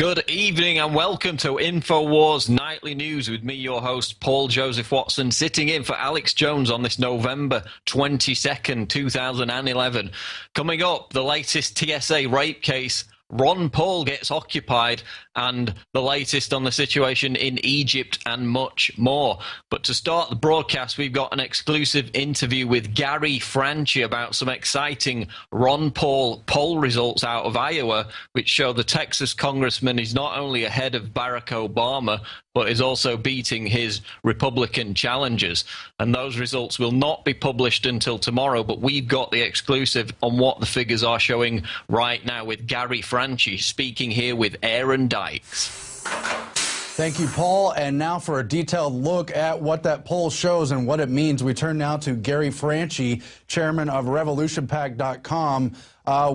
Good evening and welcome to Infowars Nightly News with me, your host, Paul Joseph Watson, sitting in for Alex Jones on this November 22nd, 2011. Coming up, the latest TSA rape case, Ron Paul gets occupied, and the latest on the situation in Egypt and much more. But to start the broadcast, we've got an exclusive interview with Gary Franchi about some exciting Ron Paul poll results out of Iowa, which show the Texas congressman is not only ahead of Barack Obama, but is also beating his Republican challengers. And those results will not be published until tomorrow, but we've got the exclusive on what the figures are showing right now with Gary Franchi speaking here with Aaron Dykes. Thank you, Paul. And now for a detailed look at what that poll shows and what it means, we turn now to Gary Franchi, chairman of RevolutionPAC.com.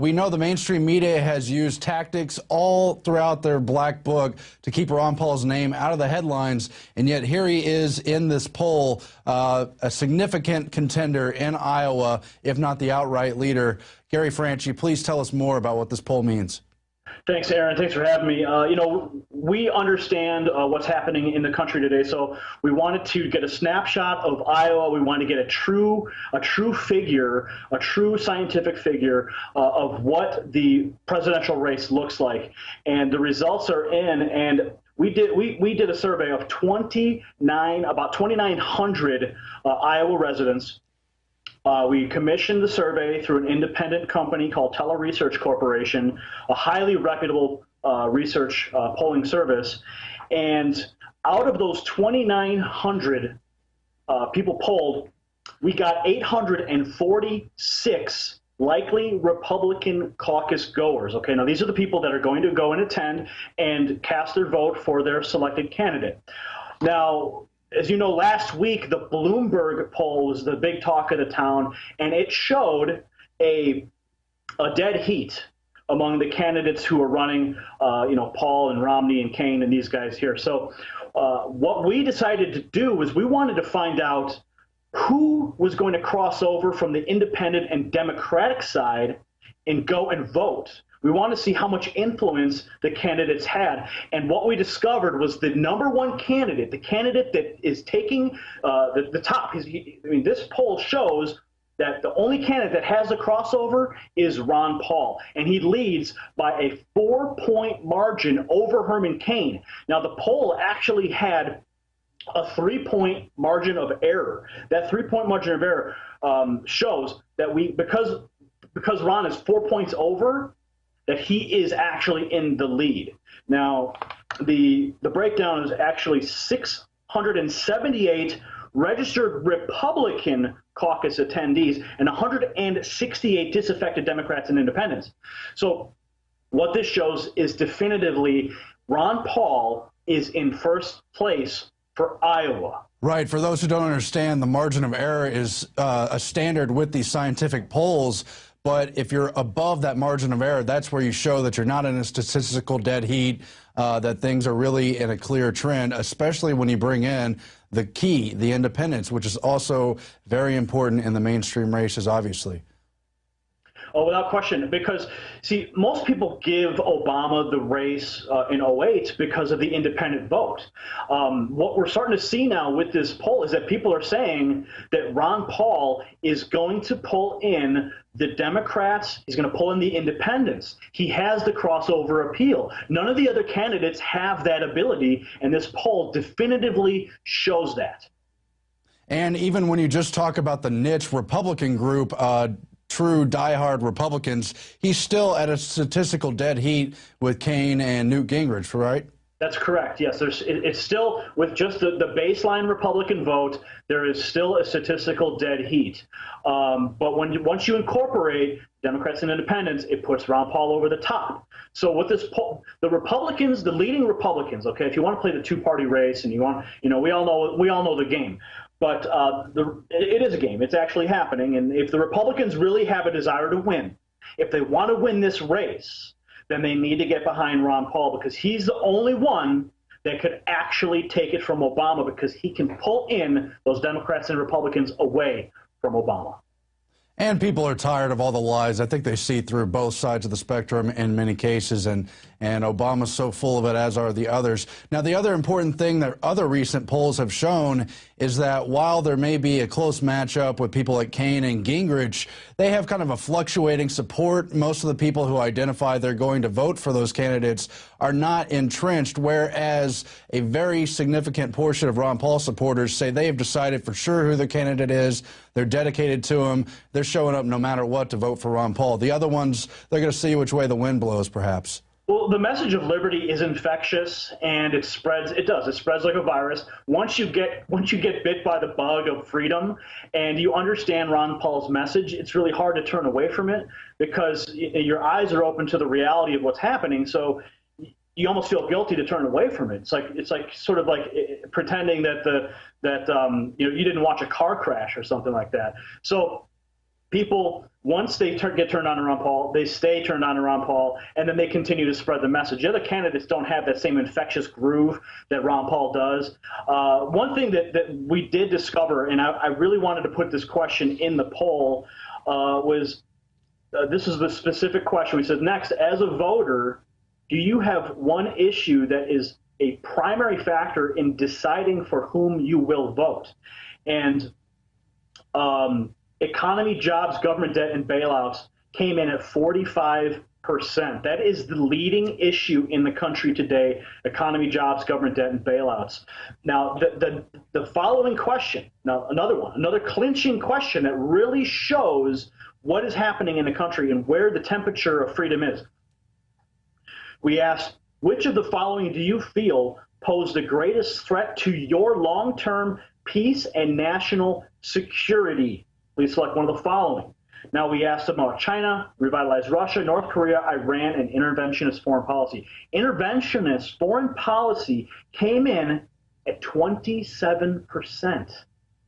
We know the mainstream media has used tactics all throughout their black book to keep Ron Paul's name out of the headlines, and yet here he is in this poll, a significant contender in Iowa, if not the outright leader. Gary Franchi, please tell us more about what this poll means. Thanks, Aaron. Thanks for having me. We understand what's happening in the country today, so we wanted to get a snapshot of Iowa. We wanted to get a true figure, a true scientific figure of what the presidential race looks like. And the results are in, and we did a survey of about 2,900 Iowa residents. We commissioned the survey through an independent company called Tele Research Corporation, a highly reputable research polling service. And out of those 2,900 people polled, we got 846 likely Republican caucus goers. Okay, now these are the people that are going to go and attend and cast their vote for their selected candidate. Now, as you know, last week, the Bloomberg poll was the big talk of the town, and it showed a dead heat among the candidates who are running, Paul and Romney and Kane and these guys here. So what we decided to do was we wanted to find out who was going to cross over from the independent and Democratic side and go and vote. We want to see how much influence the candidates had. And what we discovered was the number one candidate, the candidate that is taking the top. This poll shows that the only candidate that has a crossover is Ron Paul. And he leads by a 4-point margin over Herman Cain. Now, the poll actually had a 3-point margin of error. That 3-point margin of error shows that because Ron is 4 points over, that he is actually in the lead. Now, the breakdown is actually 678 registered Republican caucus attendees and 168 disaffected Democrats and independents. So what this shows is definitively Ron Paul is in first place for Iowa. Right. For those who don't understand, the margin of error is a standard with these scientific polls. But if you're above that margin of error, that's where you show that you're not in a statistical dead heat, that things are really in a clear trend, especially when you bring in the key, the independents, which is also very important in the mainstream races, obviously. Oh, without question, because, see, most people give Obama the race in '08 because of the independent vote. What we're starting to see now with this poll is that people are saying that Ron Paul is going to pull in the Democrats, he's going to pull in the independents. He has the crossover appeal. None of the other candidates have that ability, and this poll definitively shows that. And even when you just talk about the niche Republican group, true diehard Republicans, he's still at a statistical dead heat with Kane and Newt Gingrich, right? That's correct. Yes, it's still with just the baseline Republican vote. There is still a statistical dead heat. But once you incorporate Democrats and independents, it puts Ron Paul over the top. So with this poll, the Republicans, the leading Republicans, okay, if you want to play the two-party race and we all know the game. But it is a game. It's actually happening. And if the Republicans really have a desire to win, if they want to win this race, then they need to get behind Ron Paul, because he's the only one that could actually take it from Obama, because he can pull in those Democrats and Republicans away from Obama. And people are tired of all the lies. I think they see through both sides of the spectrum in many cases, and Obama's so full of it, as are the others. Now, the other important thing that other recent polls have shown is that while there may be a close matchup with people like Kaine and Gingrich, they have kind of a fluctuating support. Most of the people who identify they're going to vote for those candidates are not entrenched, whereas a very significant portion of Ron Paul supporters say they have decided for sure who their candidate is. They're dedicated to him. They're showing up no matter what to vote for Ron Paul. The other ones, they're going to see which way the wind blows, perhaps. Well, the message of liberty is infectious, and it spreads. It does. It spreads like a virus. Once you get bit by the bug of freedom, and you understand Ron Paul's message, it's really hard to turn away from it because your eyes are open to the reality of what's happening. So you almost feel guilty to turn away from it. It's like sort of like pretending that you didn't watch a car crash or something like that. So people, once they get turned on to Ron Paul, they stay turned on to Ron Paul, and then they continue to spread the message. The other candidates don't have that same infectious groove that Ron Paul does. One thing that we did discover, and I really wanted to put this question in the poll, was this is the specific question. We said, next, as a voter, do you have one issue that is a primary factor in deciding for whom you will vote? And economy, jobs, government debt, and bailouts came in at 45%. That is the leading issue in the country today: economy, jobs, government debt, and bailouts. Now, the following question, another clinching question that really shows what is happening in the country and where the temperature of freedom is. We asked, which of the following do you feel pose the greatest threat to your long-term peace and national security? Please select one of the following. Now, we asked about China, revitalized Russia, North Korea, Iran, and interventionist foreign policy. Interventionist foreign policy came in at 27%.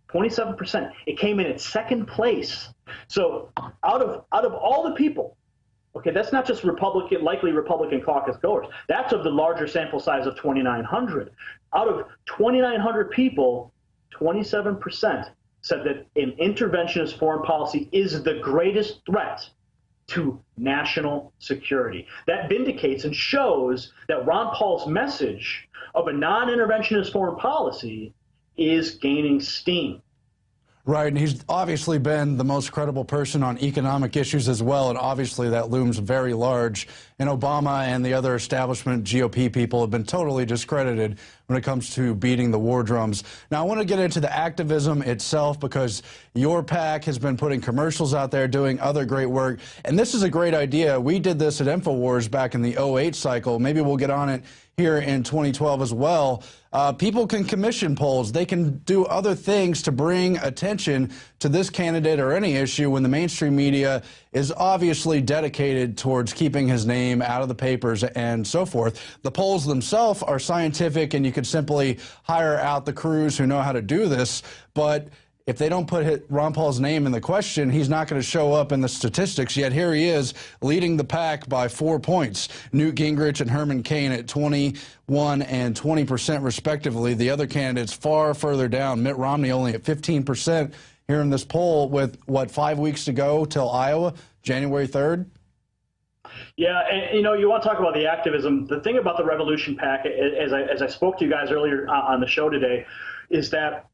27%. It came in at second place. So out of all the people, okay, that's not just likely Republican caucus goers. That's of the larger sample size of 2,900. Out of 2,900 people, 27% said that an interventionist foreign policy is the greatest threat to national security. That vindicates and shows that Ron Paul's message of a non-interventionist foreign policy is gaining steam. Right, and he's obviously been the most credible person on economic issues as well, and obviously that looms very large. And Obama and the other establishment GOP people have been totally discredited when it comes to beating the war drums. Now, I want to get into the activism itself because your PAC has been putting commercials out there, doing other great work, and this is a great idea. We did this at Infowars back in the 08 cycle. Maybe we'll get on it here in 2012 as well. People can commission polls. They can do other things to bring attention to this candidate or any issue when the mainstream media is obviously dedicated towards keeping his name out of the papers and so forth. The polls themselves are scientific, and you could simply hire out the crews who know how to do this, but if they don't put Ron Paul's name in the question, he's not going to show up in the statistics. Yet here he is leading the pack by 4 points. Newt Gingrich and Herman Cain at 21 and 20% respectively. The other candidates far further down. Mitt Romney only at 15% here in this poll with, 5 weeks to go till Iowa, January 3rd? Yeah, and you want to talk about the activism. The thing about the Revolution PAC, as I spoke to you guys earlier on the show today, is that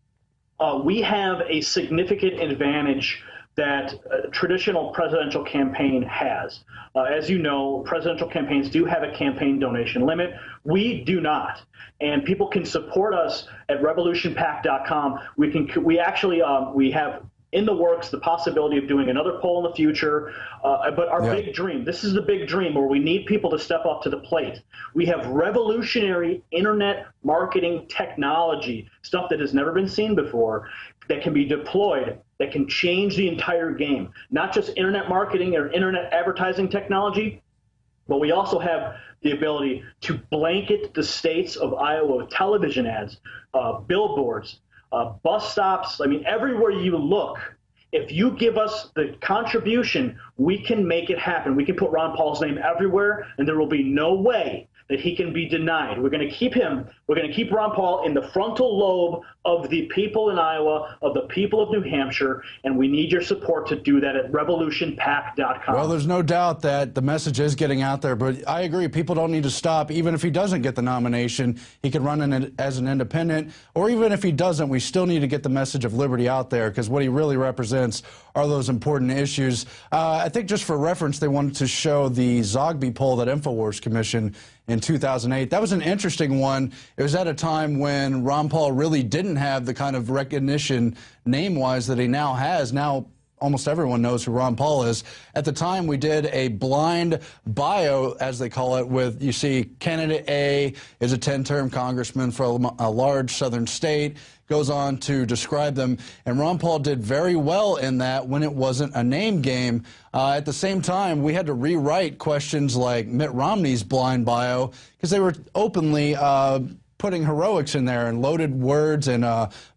we have a significant advantage that a traditional presidential campaign has. As you know, presidential campaigns do have a campaign donation limit. We do not. And people can support us at revolutionpac.com. We have in the works the possibility of doing another poll in the future. But our big dream, this is the big dream where we need people to step up to the plate. We have revolutionary internet marketing technology, stuff that has never been seen before, that can be deployed, that can change the entire game. Not just internet marketing or internet advertising technology, but we also have the ability to blanket the states of Iowa with television ads, billboards, bus stops. I mean, everywhere you look, if you give us the contribution, we can make it happen. We can put Ron Paul's name everywhere, and there will be no way that he can be denied. We're going to keep Ron Paul in the frontal lobe of the people in Iowa, of the people of New Hampshire, and we need your support to do that at revolutionpac.com. Well, there's no doubt that the message is getting out there, but I agree, people don't need to stop. Even if he doesn't get the nomination, he can run in as an independent, or even if he doesn't, we still need to get the message of liberty out there, because what he really represents are those important issues. I think just for reference, they wanted to show the Zogby poll that Infowars commissioned in 2008. That was an interesting one. It was at a time when Ron Paul really didn't have the kind of recognition name-wise that he now has. Now almost everyone knows who Ron Paul is. At the time, we did a blind bio, as they call it, with, you see, candidate A is a 10-term congressman from a large southern state, goes on to describe them, and Ron Paul did very well in that when it wasn't a name game. At the same time, we had to rewrite questions like Mitt Romney's blind bio because they were openly putting heroics in there and loaded words and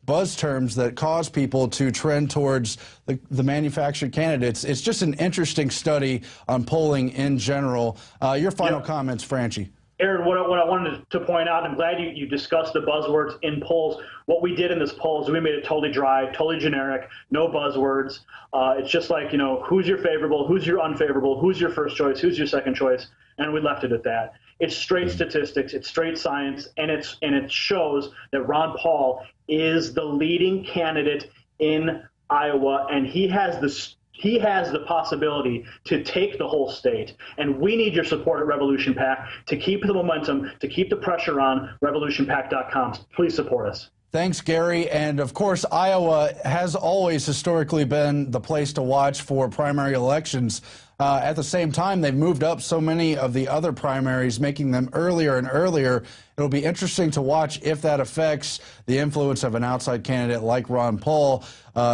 buzz terms that cause people to trend towards the manufactured candidates. It's just an interesting study on polling in general. Your final comments, Franchi. Aaron, what I wanted to point out, I'm glad you discussed the buzzwords in polls. What we did in this poll is we made it totally dry, totally generic, no buzzwords. It's just like, who's your favorable, who's your unfavorable, who's your first choice, who's your second choice, and we left it at that. It's straight statistics, it's straight science, and it shows that Ron Paul is the leading candidate in Iowa, and he has the possibility to take the whole state. And we need your support at Revolution PAC to keep the momentum, to keep the pressure on. revolutionpac.com. Please support us. Thanks, Gary. And of course, Iowa has always historically been the place to watch for primary elections. At the same time, they've moved up so many of the other primaries, making them earlier and earlier. It'll be interesting to watch if that affects the influence of an outside candidate like Ron Paul.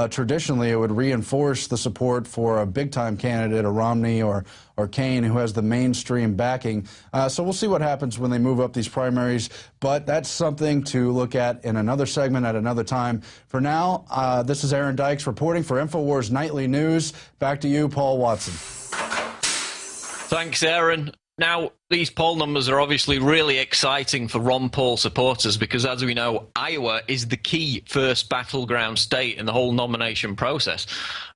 Traditionally, it would reinforce the support for a big-time candidate, a Romney or Kane, who has the mainstream backing. So we'll see what happens when they move up these primaries. But that's something to look at in another segment at another time. For now, this is Aaron Dykes reporting for Infowars Nightly News. Back to you, Paul Watson. Thanks, Aaron. Now, these poll numbers are obviously really exciting for Ron Paul supporters because, as we know, Iowa is the key first battleground state in the whole nomination process.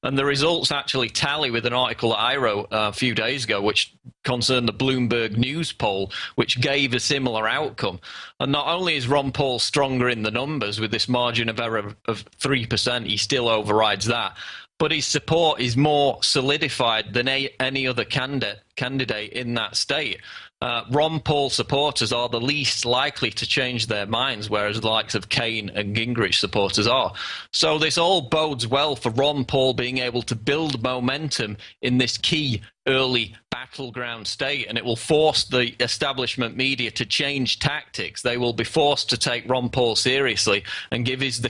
And the results actually tally with an article that I wrote a few days ago, which concerned the Bloomberg News poll, which gave a similar outcome. And not only is Ron Paul stronger in the numbers with this margin of error of 3%, he still overrides that. But his support is more solidified than any other candidate in that state. Ron Paul supporters are the least likely to change their minds, whereas the likes of Kane and Gingrich supporters are. So this all bodes well for Ron Paul being able to build momentum in this key early battleground state, and it will force the establishment media to change tactics. They will be forced to take Ron Paul seriously and give his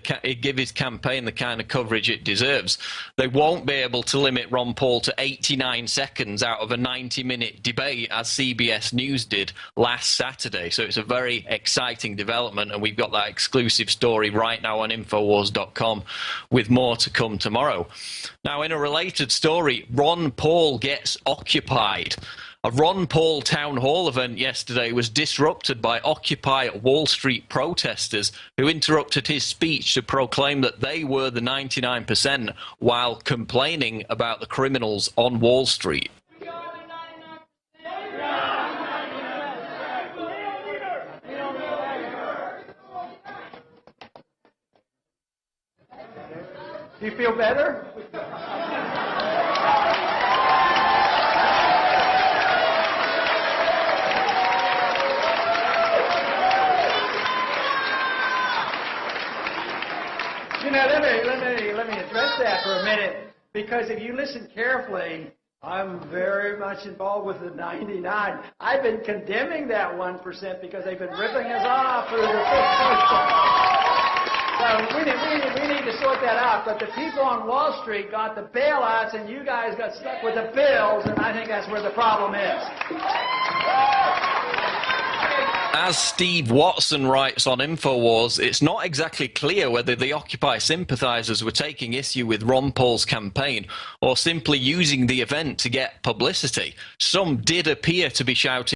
campaign the kind of coverage it deserves. They won't be able to limit Ron Paul to 89 seconds out of a 90-minute debate, as CBS News did last Saturday. So it's a very exciting development, and we've got that exclusive story right now on Infowars.com with more to come tomorrow. Now, in a related story, Ron Paul gets occupied. A Ron Paul town hall event yesterday was disrupted by Occupy Wall Street protesters who interrupted his speech to proclaim that they were the 99% while complaining about the criminals on Wall Street. Do you feel better? Let me address that for a minute, because if you listen carefully, I'm very much involved with the 99. I've been condemning that 1% because they've been ripping us off for the 50%. So we need to sort that out. But the people on Wall Street got the bailouts, and you guys got stuck with the bills, and I think that's where the problem is. As Steve Watson writes on Infowars, it's not exactly clear whether the Occupy sympathizers were taking issue with Ron Paul's campaign or simply using the event to get publicity. Some did appear to be shouting